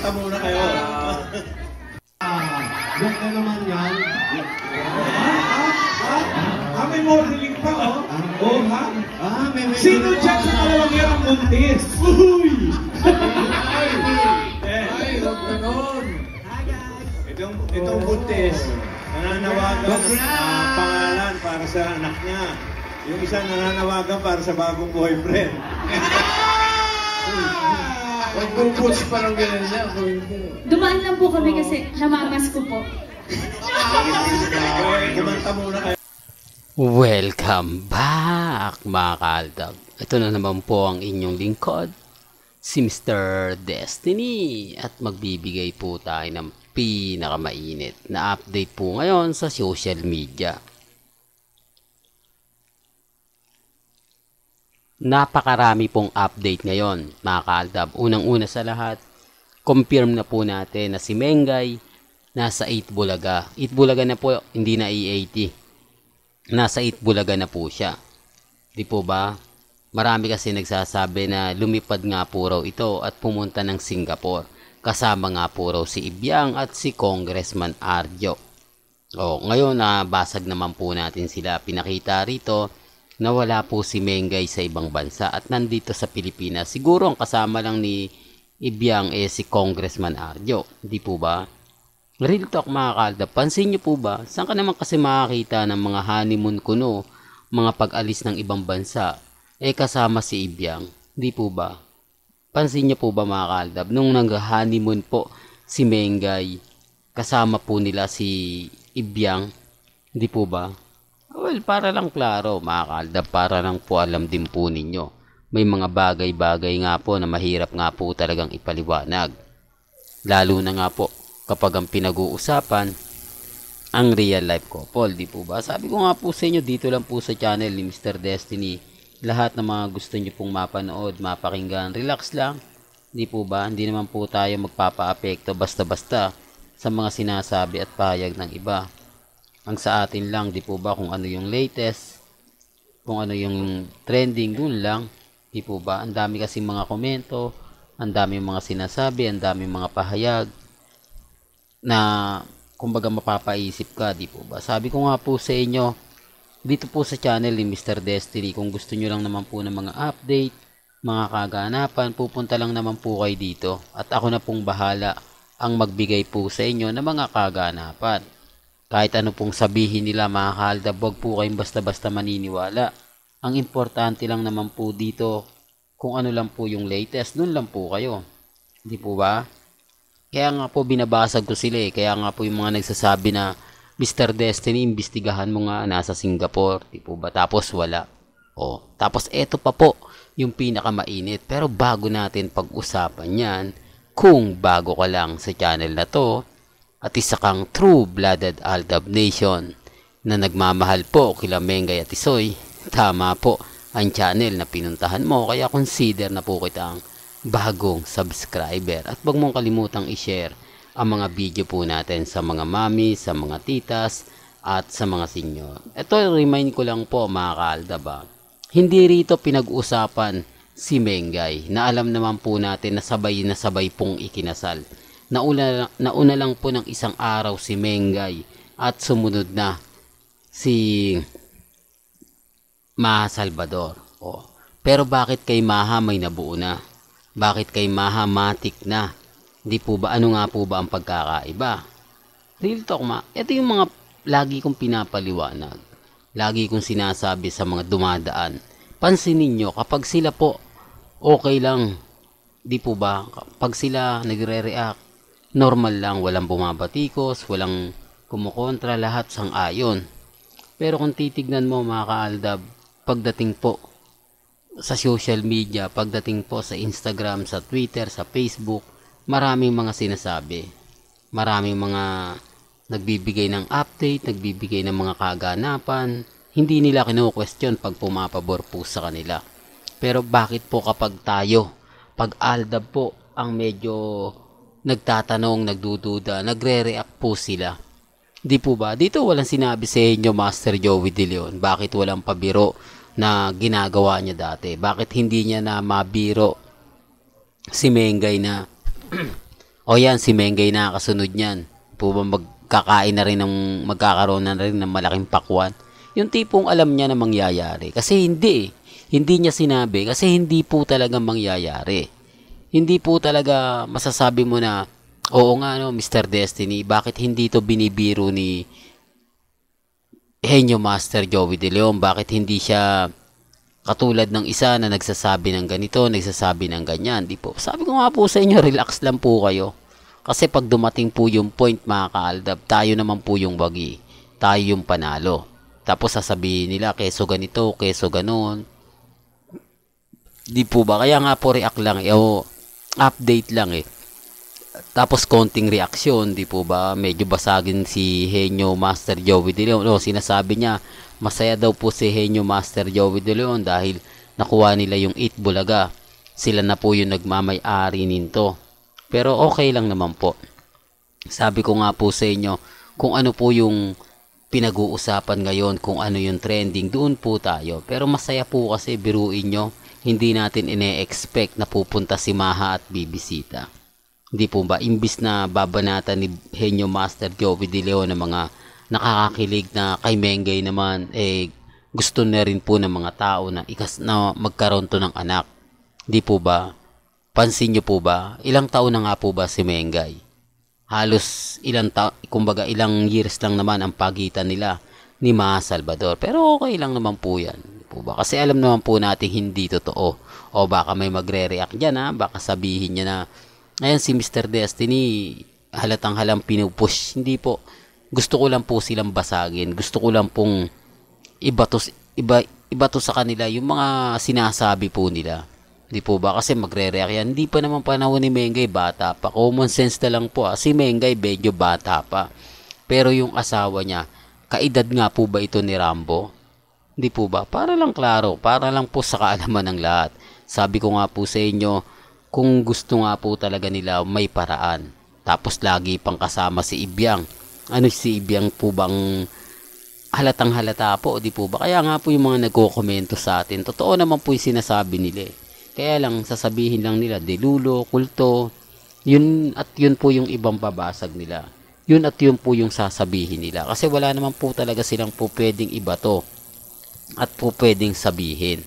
Kumanta muna kayo. Yan na naman yan. May modeling pa, oh. Oh, ha? May Sino dyan sa dalawang yan ang buntis? Uy! Huwag ganon. Itong buntis, nananawagan ng pangalan para sa anak niya. Yung isa nananawagan para sa bagong boyfriend. Magpuputs parang ganyan niya. Dumaan lang po kami kasi namamas ko po. Kumanta muna kayo. Welcome back mga kaaldab. Ito na naman po ang inyong lingkod, si Mr. Destiny. At magbibigay po tayo ng pinakamainit na update po ngayon sa social media. Napakarami pong update ngayon mga kaaldab. Unang-una sa lahat, confirm na po natin na si Mengay nasa 8 Bulaga. 8 Bulaga na po, hindi na E80. Nasa 8 Bulaga na po siya. Di po ba? Marami kasi nagsasabi na lumipad nga po raw ito at pumunta ng Singapore. Kasama nga po raw si Ibiang at si Congressman Arjo. Ngayon basag naman po natin sila. Pinakita rito na wala po si Mengay sa ibang bansa at nandito sa Pilipinas. Siguro ang kasama lang ni Ibiang si Congressman Arjo. Di po ba? Real talk mga kaaldab, pansin nyo po ba, saan ka naman kasi makakita ng mga honeymoon kuno, mga pag-alis ng ibang bansa, kasama si Ibiang, di po ba? Pansin nyo po ba mga kaaldab, nung nag-honeymoon po si Mengay, kasama po nila si Ibiang, di po ba? Well, para lang klaro mga kaaldab, para lang po alam din po ninyo, may mga bagay-bagay nga po na mahirap nga po talagang ipaliwanag. Lalo na nga po, kapag ang pinag-uusapan ang real life couple, di po ba? Sabi ko nga po sa inyo, dito lang po sa channel ni Mr. Destiny, lahat ng mga gusto nyo pong mapanood, mapakinggan, relax lang, di po ba? Hindi naman po tayo magpapa-apekto basta-basta sa mga sinasabi at pahayag ng iba. Ang sa atin lang, di po ba, kung ano yung latest, kung ano yung trending, dun lang, di po ba? Ang dami kasing mga komento, ang dami mga sinasabi, ang dami mga pahayag, na kumbaga mapapaisip ka, di po ba? Sabi ko nga po sa inyo, dito po sa channel ni Mr. Destiny, kung gusto nyo lang naman po ng mga update, mga kaganapan, pupunta lang naman po kayo dito. At ako na pong bahala ang magbigay po sa inyo ng mga kaganapan. Kahit ano pong sabihin nila mga kaaldab, wag po kayong basta-basta maniniwala. Ang importante lang naman po dito, kung ano lang po yung latest, dun lang po kayo. Di po ba? Kaya nga po binabasag ko sila Kaya nga po yung mga nagsasabi na Mr. Destiny, imbestigahan mo nga nasa Singapore. Di po ba? Tapos wala. Tapos eto pa po yung pinakamainit. Pero bago natin pag-usapan yan, kung bago ka lang sa channel na to, at isa kang true-blooded Aldab Nation na nagmamahal po kila Mengay at Isoy, tama po ang channel na pinuntahan mo. Kaya consider na po kitang bagong subscriber at wag mong kalimutang i-share ang mga video po natin sa mga mami, sa mga titas at sa mga senior. Ito remind ko lang po mga kaaldab, hindi rito pinag-usapan si Mengay na alam naman po natin na sabay pong ikinasal. Nauna lang po ng isang araw si Mengay at sumunod na si Maha Salvador. Pero bakit kay Maha may nabuo na? Bakit kay Maha matik na? Di po ba? Ano nga po ba ang pagkakaiba? Real talk ito yung mga lagi kong pinapaliwanag. Lagi kong sinasabi sa mga dumadaan. Pansinin nyo, kapag sila po okay lang, di po ba? Pag sila nagre-react, normal lang, walang bumabatikos, walang kumukontra, lahat sang-ayon. Pero kung titignan mo mga kaaldab, pagdating po sa social media, pagdating po sa Instagram, sa Twitter, sa Facebook, maraming mga sinasabi. Maraming mga nagbibigay ng update, nagbibigay ng mga kaganapan. Hindi nila kinu-question pag pumapabor po sa kanila. Pero bakit po kapag tayo, pag Aldab po, ang medyo nagtatanong, nagdududa, nagre-react po sila? Di po ba? Dito walang sinabi sa inyo, Master Joey De Leon. Bakit walang pabiro na ginagawa niya dati? Bakit hindi niya na mabiro si Mengay na O yan, si Mengay na kasunod niyan. Po ba magkakaroon na rin ng malaking pakwan? Yung tipong alam niya na mangyayari. Kasi hindi. Hindi niya sinabi kasi hindi po talaga mangyayari. Hindi po talaga masasabi mo na, oo nga no, Mr. Destiny, bakit hindi to binibiro ni Henyo Master Joey De Leon? Bakit hindi siya katulad ng isa na nagsasabi ng ganito, nagsasabi ng ganyan? Di po. Sabi ko nga po sa inyo, relax lang po kayo. Kasi pag dumating po yung point, mga kaaldab, tayo naman po yung wagi. Tayo yung panalo. Tapos sasabihin nila, keso ganito, keso ganon. Di po ba? Kaya nga po react lang. O update lang eh. Tapos konting reaksyon, di po ba? Medyo basagin si Henyo Master Joey De Leon. O, sinasabi niya, masaya daw po si Henyo Master Joey De Leon dahil nakuha nila yung 8 Bulaga. Sila na po yung nagmamay-ari nito. Pero okay lang naman po. Sabi ko nga po sa inyo, kung ano po yung pinag-uusapan ngayon, kung ano yung trending, doon po tayo. Pero masaya po kasi, biruin nyo, hindi natin ine-expect na pupunta si Maha at bibisita. Hindi po ba? Imbis na babanatan ni Henyo Master Joey De Leon ng mga nakakakilig na kay Mengay naman, gusto na rin po ng mga tao na magkaroon to ng anak. Hindi po ba? Pansin nyo po ba? Ilang taon na nga po ba si Mengay? Halos kumbaga ilang years lang naman ang pagitan nila ni Maha Salvador. Pero okay lang naman po yan. Po ba? Kasi alam naman po natin hindi totoo. O baka may magre-react dyan ha. Baka sabihin niya na, ayan si Mr. Destiny, halatang-halang pinupush. Hindi po. Gusto ko lang po silang basagin. Gusto ko lang pong ibato sa kanila yung mga sinasabi po nila. Hindi po ba? Kasi magre-react yan. Hindi pa naman panahon ni Mengay, bata pa. Common sense na lang po. Si Mengay, medyo bata pa. Pero yung asawa niya, kaedad nga po ba ito ni Rambo? Hindi po ba? Para lang klaro. Para lang po sa kaalaman ng lahat. Sabi ko nga po sa inyo, kung gusto nga po talaga nila, may paraan. Tapos lagi pang kasama si Ibyang. Ano si Ibyang po bang halatang halata po? Di po ba? Kaya nga po yung mga nagko-komento sa atin. Totoo naman po yung sinasabi nila eh. Kaya lang sasabihin lang nila delulo, kulto, yun at yun po yung ibang babasag nila. Yun at yun po yung sasabihin nila. Kasi wala naman po talaga silang po pwedeng ibato at po pwedeng sabihin.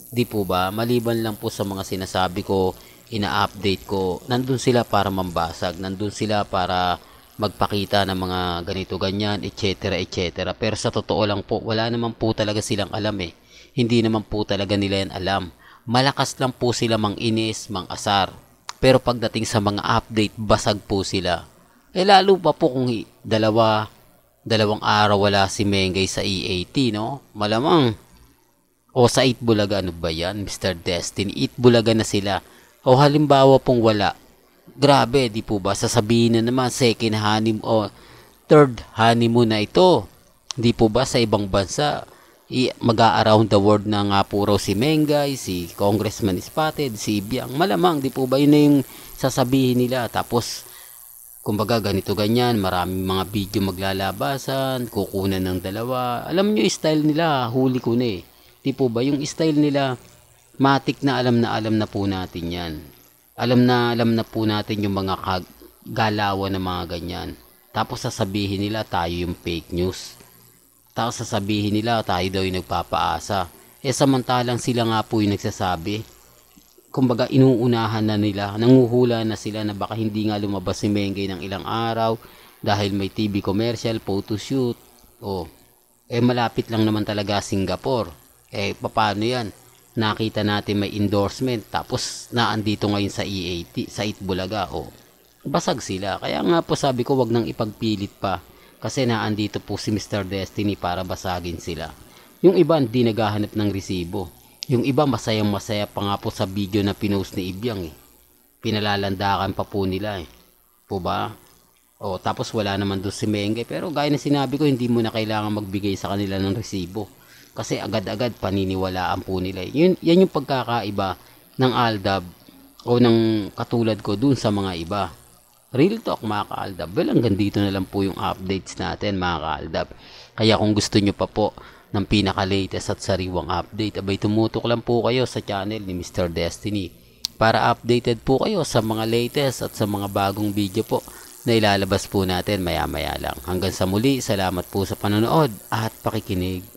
Di po ba? Maliban lang po sa mga sinasabi ko, ina-update ko, nandun sila para mambasag, nandun sila para magpakita ng mga ganito ganyan, etc. etc. Pero sa totoo lang po, wala naman po talaga silang alam eh. Hindi naman po talaga nila yan alam. Malakas lang po sila mang-inis, mang-asar. Pero pagdating sa mga update, basag po sila. Lalo pa po kung dalawang araw wala si Mengay sa E80, no? Malamang. O sa 8 Bulaga, ano ba yan, Mr. Destiny? 8 Bulaga na sila. O halimbawa pong wala. Grabe, di po ba? Sasabihin na naman, second honeymoon o third honeymoon na ito. Di po ba sa ibang bansa? Mag-a-around the world na nga po raw si Mengay, si Congressman Spotted, si Biang. Malamang, di po ba yun na yung sasabihin nila. Tapos, kumbaga ganito ganyan, maraming mga video maglalabasan, kukunan ng dalawa. Alam nyo yung style nila, huli ko na eh. Di po ba yung style nila, matik na alam na po natin yan. Alam na po natin yung mga galawan ng mga ganyan. Tapos sasabihin nila tayo yung fake news. Tapos sasabihin nila tayo daw yung nagpapaasa. Samantalang sila nga po yung nagsasabi. Kumbaga inuunahan na nila, nanguhula na sila na baka hindi nga lumabas si Mengay ng ilang araw dahil may TV commercial, photoshoot. Malapit lang naman talaga Singapore. Paano yan? Nakita natin may endorsement tapos naandito ngayon sa E80, sa 8 Bulaga. Basag sila. Kaya nga po sabi ko wag nang ipagpilit pa. Kasi naandito po si Mr. Destiny para basagin sila. Yung iba hindi naghahanap ng resibo. Yung iba masayang masaya pa nga po sa video na pinost ni Ibyang eh. Pinalalandakan pa po nila eh. Po ba? Tapos wala naman doon si Mengay. Pero gaya na sinabi ko, hindi mo na kailangan magbigay sa kanila ng resibo. Kasi agad-agad paniniwalaan po nila. Yan yung pagkakaiba ng Aldab o ng katulad ko dun sa mga iba. Real talk mga ka-Aldab. Well, hanggang dito na lang po yung updates natin mga ka-Aldab. Kaya kung gusto nyo pa po ng pinaka-latest at sariwang update, abay tumutok lang po kayo sa channel ni Mr. Destiny. para updated po kayo sa mga latest at sa mga bagong video po na ilalabas po natin maya-maya lang. Hanggang sa muli, salamat po sa panonood at pakikinig.